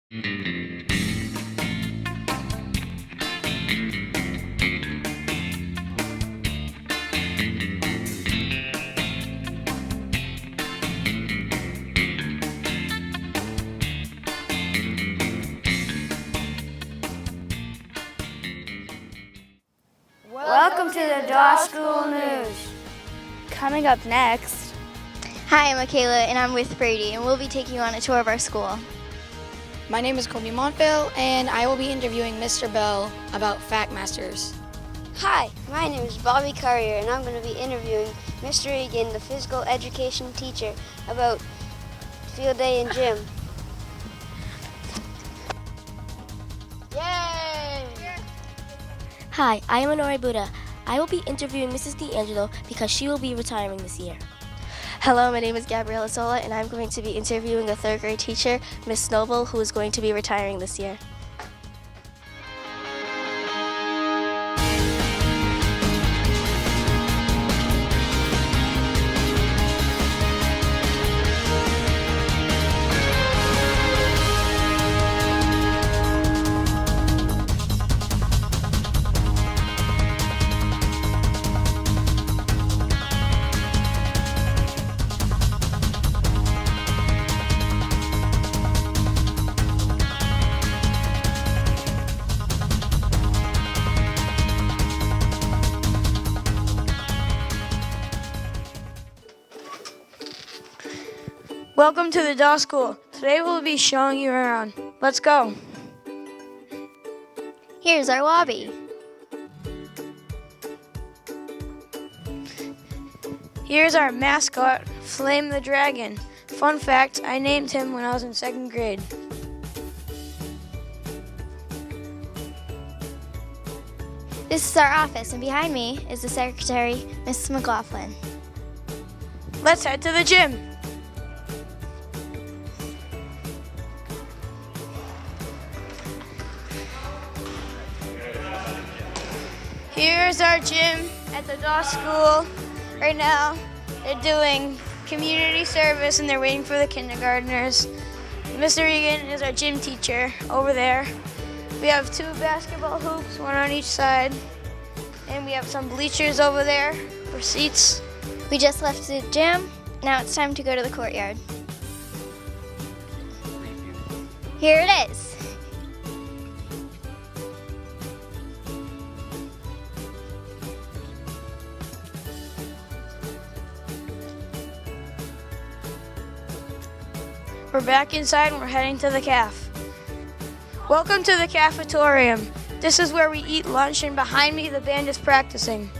Welcome to the Dawe School News. Coming up next. Hi, I'm Mikayla, and I'm with Brady, and we'll be taking you on a tour of our school. My name is Colby Montville, and I will be interviewing Mr. Bell about Fact Masters. Hi, my name is Bobby Currier, and I'm going to be interviewing Mr. Egan, the physical education teacher, about field day and gym. Yay! Hi, I am Onore Buddha. I will be interviewing Mrs. D'Angelo because she will be retiring this year. Hello, my name is Gabriella Zola, and I'm going to be interviewing a third grade teacher, Miss Noble, who is going to be retiring this year. Welcome to the Dawe School. Today we'll be showing you around. Let's go. Here's our lobby. Here's our mascot, Flame the Dragon. Fun fact, I named him when I was in 2nd grade. This is our office, and behind me is the secretary, Miss McLaughlin. Let's head to the gym. Here's our gym at the Dawe School. Right now, they're doing community service and they're waiting for the kindergartners. Mr. Egan is our gym teacher over there. We have 2 basketball hoops, 1 on each side. And we have some bleachers over there for seats. We just left the gym. Now it's time to go to the courtyard. Here it is. We're back inside and we're heading to the caf. Welcome to the cafetorium. This is where we eat lunch, and behind me the band is practicing.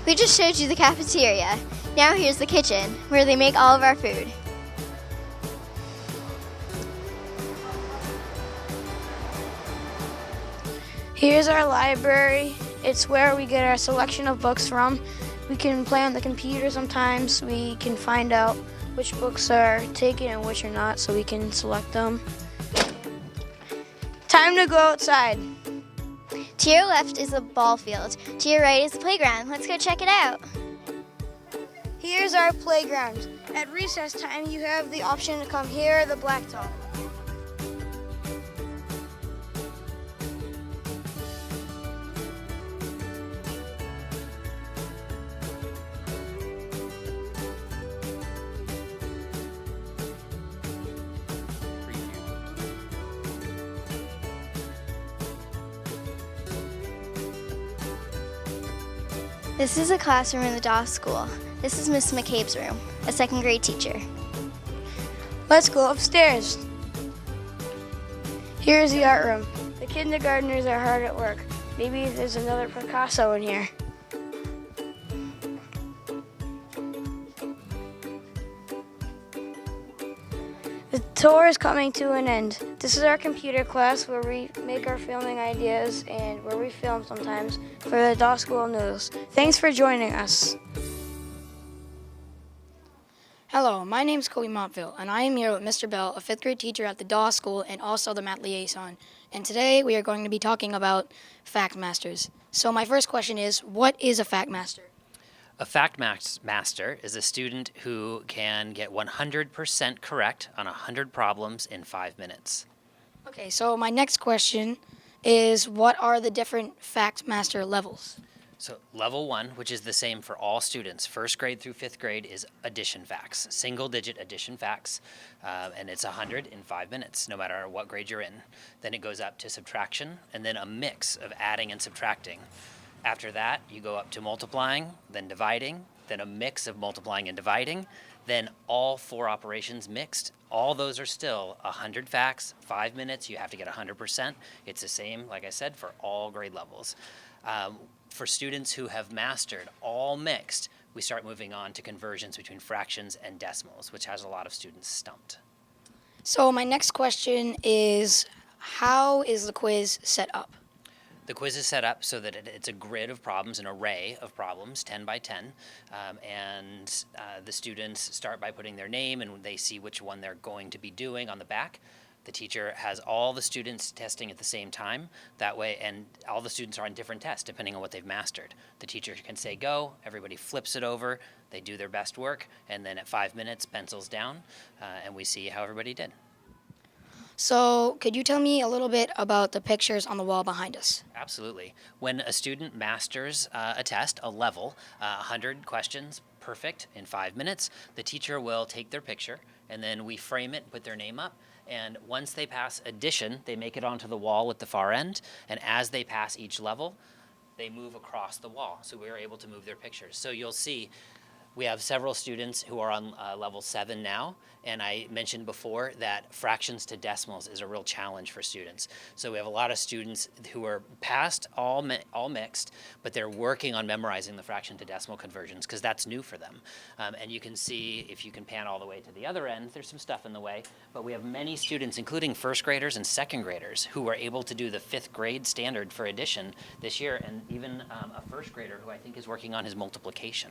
We just showed you the cafeteria. Now here's the kitchen, where they make all of our food. Here's our library. It's where we get our selection of books from. We can play on the computer sometimes. We can find out which books are taken and which are not, so we can select them. Time to go outside. To your left is the ball field. To your right is the playground. Let's go check it out. Here's our playground. At recess time, you have the option to come here or the blacktop. This is a classroom in the Dawe School. This is Miss McCabe's room, a 2nd grade teacher. Let's go upstairs. Here's the art room. The kindergartners are hard at work. Maybe there's another Picasso in here. The tour is coming to an end. This is our computer class where we make our filming ideas and where we film sometimes for the Dawe School News. Thanks for joining us. Hello, my name is Colby Montville, and I am here with Mr. Bell, a 5th grade teacher at the Dawe School and also the math liaison. And today we are going to be talking about fact masters. So my first question is, what is a fact master? A fact master is a student who can get 100% correct on 100 problems in 5 minutes. Okay, so my next question is, what are the different fact master levels? So level 1, which is the same for all students, 1st grade through 5th grade, is addition facts, single-digit addition facts, and it's 100 in 5 minutes, no matter what grade you're in. Then it goes up to subtraction, and then a mix of adding and subtracting. After that, you go up to multiplying, then dividing, then a mix of multiplying and dividing, then all 4 operations mixed. All those are still 100 facts, 5 minutes, you have to get 100%. It's the same, like I said, for all grade levels. For students who have mastered all mixed, we start moving on to conversions between fractions and decimals, which has a lot of students stumped. So my next question is, how is the quiz set up? The quiz is set up so that it's a grid of problems, an array of problems, 10 by 10, and the students start by putting their name and they see which one they're going to be doing on the back. The teacher has all the students testing at the same time, that way, and all the students are on different tests depending on what they've mastered. The teacher can say go, everybody flips it over, they do their best work, and then at 5 minutes, pencils down, and we see how everybody did. So could you tell me a little bit about the pictures on the wall behind us? Absolutely. When a student masters a test, a level, 100 questions, perfect, in 5 minutes, the teacher will take their picture, and then we frame it, put their name up, and once they pass addition, they make it onto the wall at the far end, and as they pass each level, they move across the wall, so we're able to move their pictures. So you'll see we have several students who are on level 7 now, and I mentioned before that fractions to decimals is a real challenge for students. So we have a lot of students who are past all mixed, but they're working on memorizing the fraction to decimal conversions because that's new for them. And you can see, if you can pan all the way to the other end, there's some stuff in the way, but we have many students, including 1st graders and 2nd graders, who were able to do the 5th grade standard for addition this year, and even a 1st grader who I think is working on his multiplication.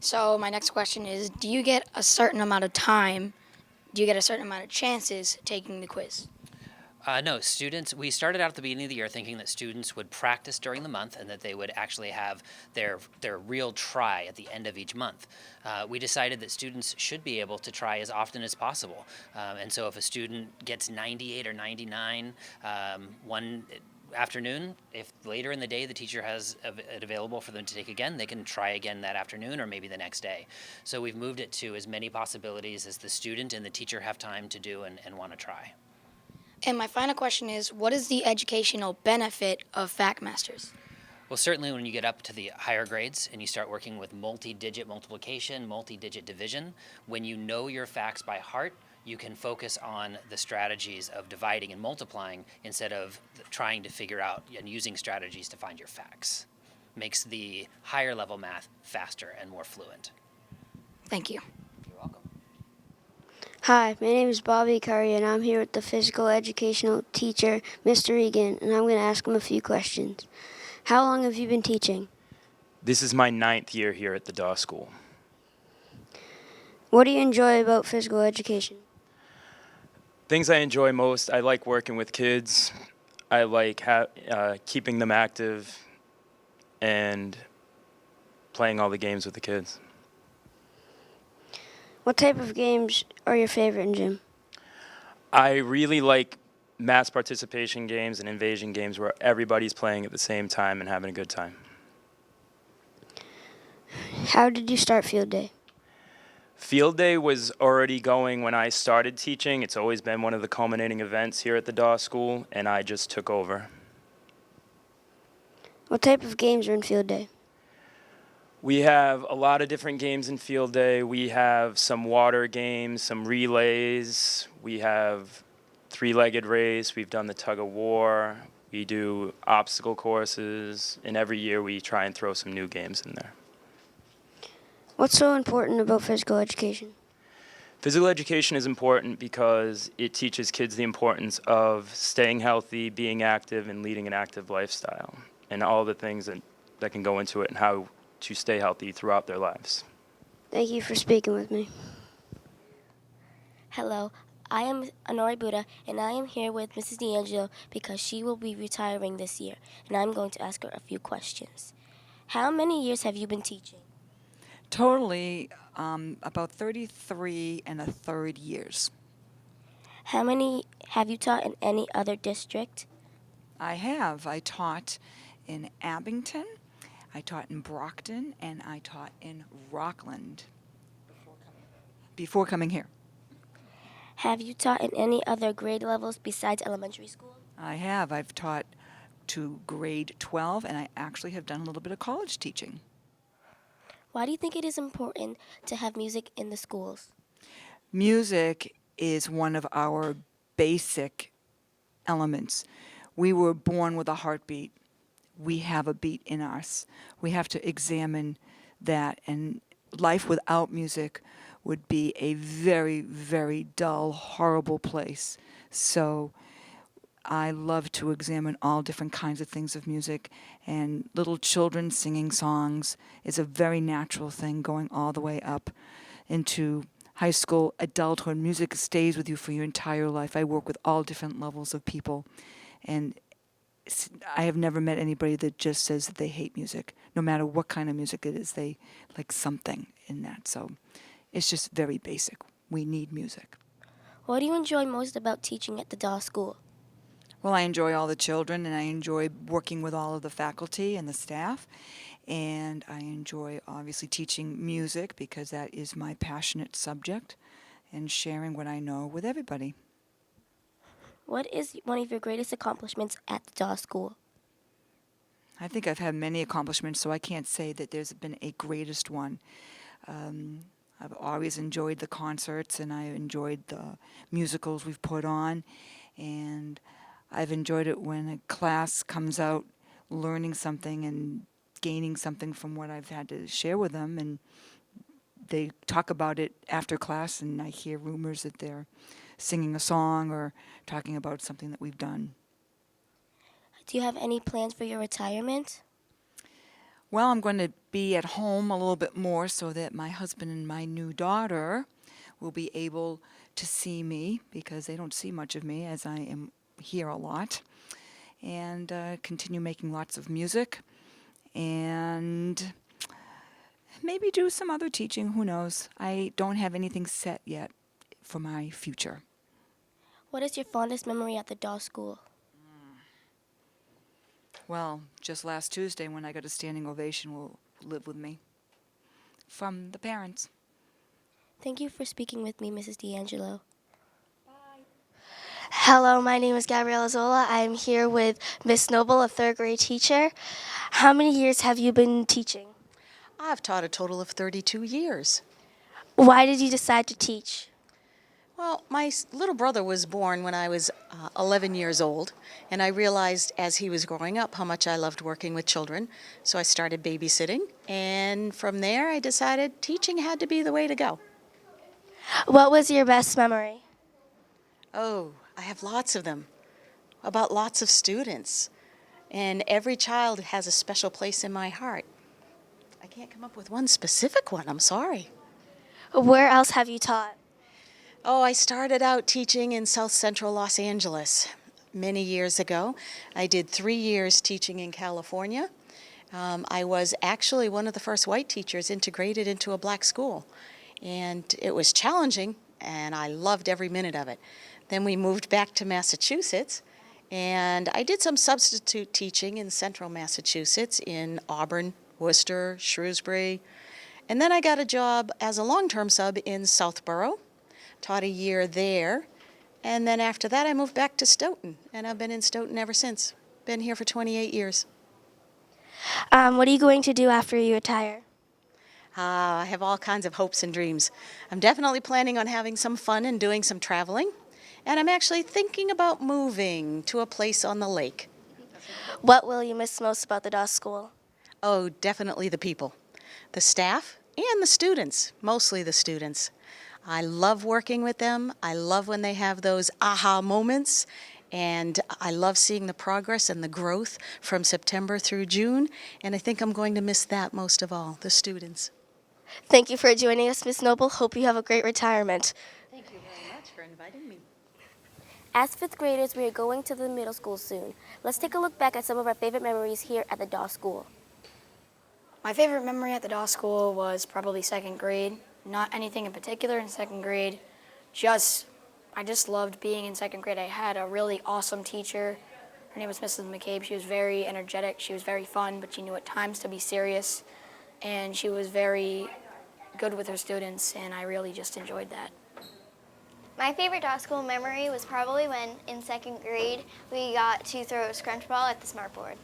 So my next question is, do you get a certain amount of time, do you get a certain amount of chances taking the quiz? No, students, we started out at the beginning of the year thinking that students would practice during the month and that they would actually have their real try at the end of each month. We decided that students should be able to try as often as possible. And so if a student gets 98 or 99 one afternoon, if later in the day the teacher has it available for them to take again, they can try again that afternoon or maybe the next day. So we've moved it to as many possibilities as the student and the teacher have time to do and want to try. And my final question is, what is the educational benefit of fact masters? Well, certainly when you get up to the higher grades and you start working with multi-digit multiplication, multi-digit division, when you know your facts by heart, you can focus on the strategies of dividing and multiplying instead of trying to figure out and using strategies to find your facts. Makes the higher level math faster and more fluent. Thank you. You're welcome. Hi, my name is Bobby Currier, and I'm here with the physical educational teacher, Mr. Egan, and I'm going to ask him a few questions. How long have you been teaching? This is my 9th year here at the Dawe School. What do you enjoy about physical education? Things I enjoy most, I like working with kids. I like keeping them active and playing all the games with the kids. What type of games are your favorite in gym? I really like mass participation games and invasion games where everybody's playing at the same time and having a good time. How did you start field day? Field day was already going when I started teaching. It's always been one of the culminating events here at the Dawe School, and I just took over. What type of games are in field day? We have a lot of different games in field day. We have some water games, some relays. We have three-legged race. We've done the tug of war. We do obstacle courses, and every year we try and throw some new games in there. What's so important about physical education? Physical education is important because it teaches kids the importance of staying healthy, being active, and leading an active lifestyle, and all the things that can go into it and how to stay healthy throughout their lives. Thank you for speaking with me. Hello, I am Onore Buddha, and I am here with Mrs. D'Angelo because she will be retiring this year, and I'm going to ask her a few questions. How many years have you been teaching? Totally about 33 and a third years. How many have you taught in any other district? I have. I taught in Abington, I taught in Brockton, and I taught in Rockland before coming here. Have you taught in any other grade levels besides elementary school? I have. I've taught to grade 12, and I actually have done a little bit of college teaching. Why do you think it is important to have music in the schools? Music is one of our basic elements. We were born with a heartbeat. We have a beat in us. We have to examine that, and life without music would be a very, very dull, horrible place. So I love to examine all different kinds of things of music, and little children singing songs is a very natural thing going all the way up into high school, adulthood. Music stays with you for your entire life. I work with all different levels of people, and I have never met anybody that just says that they hate music. No matter what kind of music it is, they like something in that. So it's just very basic. We need music. What do you enjoy most about teaching at the Dawe School? Well, I enjoy all the children, and I enjoy working with all of the faculty and the staff, and I enjoy obviously teaching music because that is my passionate subject, and sharing what I know with everybody. What is one of your greatest accomplishments at the Dawe School? I think I've had many accomplishments, so I can't say that there's been a greatest one. I've always enjoyed the concerts, and I enjoyed the musicals we've put on, and I've enjoyed it when a class comes out learning something and gaining something from what I've had to share with them, and they talk about it after class, and I hear rumors that they're singing a song or talking about something that we've done. Do you have any plans for your retirement? Well, I'm going to be at home a little bit more so that my husband and my new daughter will be able to see me, because they don't see much of me as I am here a lot, and continue making lots of music, and maybe do some other teaching. Who knows? I don't have anything set yet for my future. What is your fondest memory at the Dawe School? Well, just last Tuesday when I got a standing ovation will live with me from the parents. Thank you for speaking with me, Mrs. D'Angelo. Hello, my name is Gabriella Zola. I am here with Miss Noble, a third grade teacher. How many years have you been teaching? I've taught a total of 32 years. Why did you decide to teach? Well, my little brother was born when I was 11 years old, and I realized as he was growing up how much I loved working with children, so I started babysitting, and from there I decided teaching had to be the way to go. What was your best memory? Oh, I have lots of them, about lots of students, and every child has a special place in my heart. I can't come up with one specific one, I'm sorry. Where else have you taught? Oh, I started out teaching in South Central Los Angeles many years ago. I did 3 years teaching in California. I was actually one of the first white teachers integrated into a black school, and it was challenging, and I loved every minute of it. Then we moved back to Massachusetts, and I did some substitute teaching in central Massachusetts in Auburn, Worcester, Shrewsbury. And then I got a job as a long-term sub in Southborough, taught a year there. And then after that, I moved back to Stoughton, and I've been in Stoughton ever since. Been here for 28 years. What are you going to do after you retire? I have all kinds of hopes and dreams. I'm definitely planning on having some fun and doing some traveling. And I'm actually thinking about moving to a place on the lake. What will you miss most about the Dawe School? Oh, definitely the people. The staff and the students, mostly the students. I love working with them. I love when they have those aha moments. And I love seeing the progress and the growth from September through June. And I think I'm going to miss that most of all, the students. Thank you for joining us, Miss Noble. Hope you have a great retirement. Thank you very much for inviting me. As fifth graders, we are going to the middle school soon. Let's take a look back at some of our favorite memories here at the Dawe School. My favorite memory at the Dawe School was probably second grade. Not anything in particular in second grade. I just loved being in second grade. I had a really awesome teacher. Her name was Mrs. McCabe. She was very energetic. She was very fun, but she knew at times to be serious. And she was very good with her students, and I really just enjoyed that. My favorite Dawe School memory was probably when, in second grade, we got to throw a scrunch ball at the smartboard.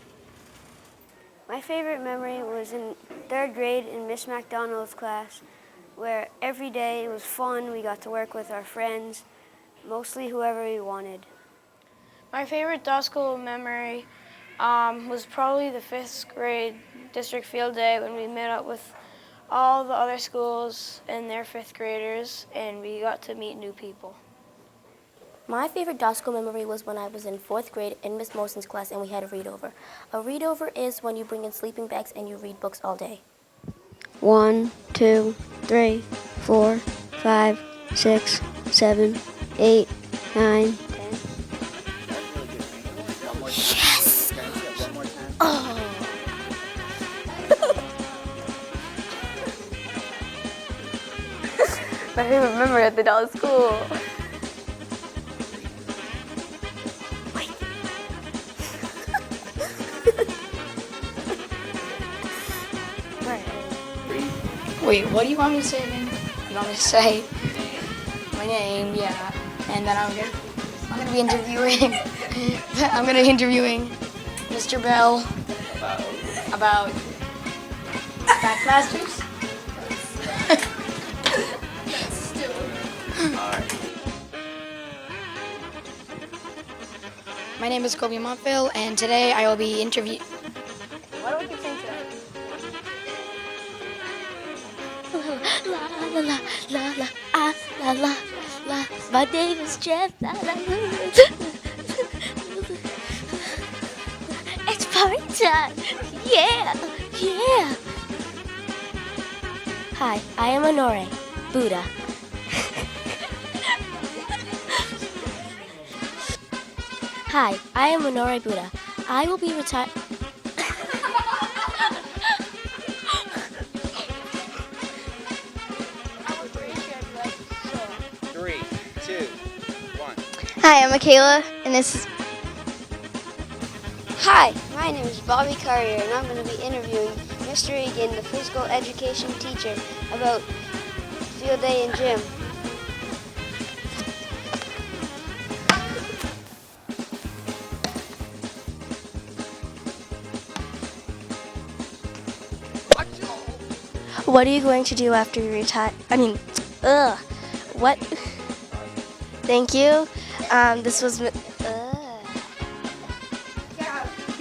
My favorite memory was in third grade in Miss McDonald's class, where every day it was fun. We got to work with our friends, mostly whoever we wanted. My favorite Dawe School memory was probably the 5th grade district field day when we met up with all the other schools and their 5th graders, and we got to meet new people. My favorite Dawe School memory was when I was in 4th grade in Miss Moson's class and we had a readover. A readover is when you bring in sleeping bags and you read books all day. 1, 2, 3, 4, 5, 6, 7, 8, 9, 10. Yes! Oh! My favorite memory at the Dawe School. Wait, what do you want me to say again? You want me to say my name, yeah, and then I'm gonna be interviewing. I'm gonna be interviewing Mr. Bell about Fact Masters. My name is Colby Montville, and today I will be interviewing. What do I keep saying today? La la la la la ah la la la. My name is Jeff. La la la. It's party time. Yeah, yeah. Hi, I am Onore Buddha. Hi, I am Onore Buddha. I will be retired. 3, 2, 1. Hi, I'm Mikayla, and this is... Hi, my name is Bobby Currier, and I'm going to be interviewing Mr. Egan, the physical education teacher, about field day in gym. What are you going to do after you retire? What? Thank you. This was. You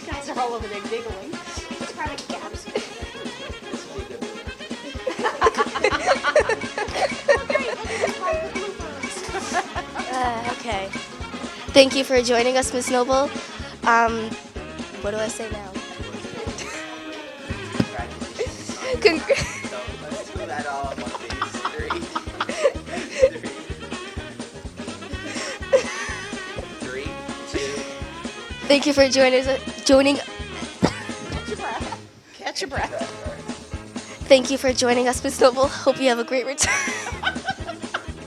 guys are all over there giggling. It's part of Gab's. Okay. Thank you for joining us, Miss Noble. What do I say now? Let's do that all in one piece. 3, 2. Thank you for joining. Catch your breath. Thank you for joining us, Miss Noble. Hope you have a great return.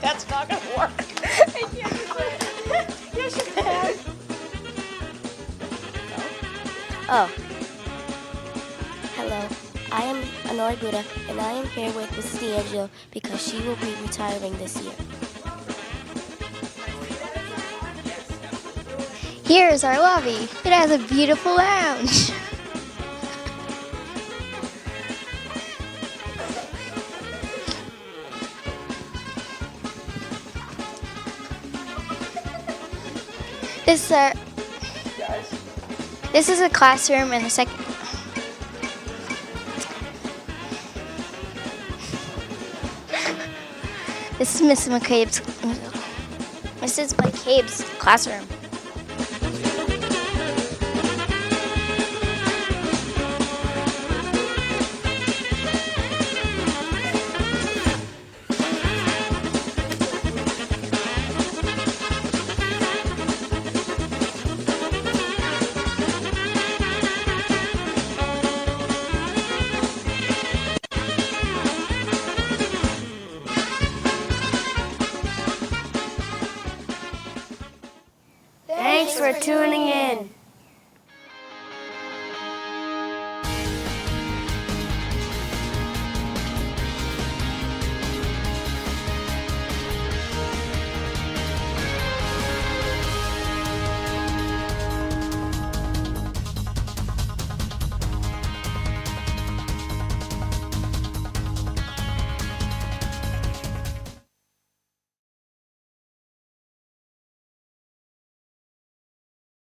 That's not going to work. I can't do it. Yes, you can. Oh. Hello. I am Onore Buddha, and I am here with Mrs. D'Angelo because she will be retiring this year. Here is our lobby. It has a beautiful lounge. This is a classroom in the second. This is Mrs. McCabe's classroom. for tuning in.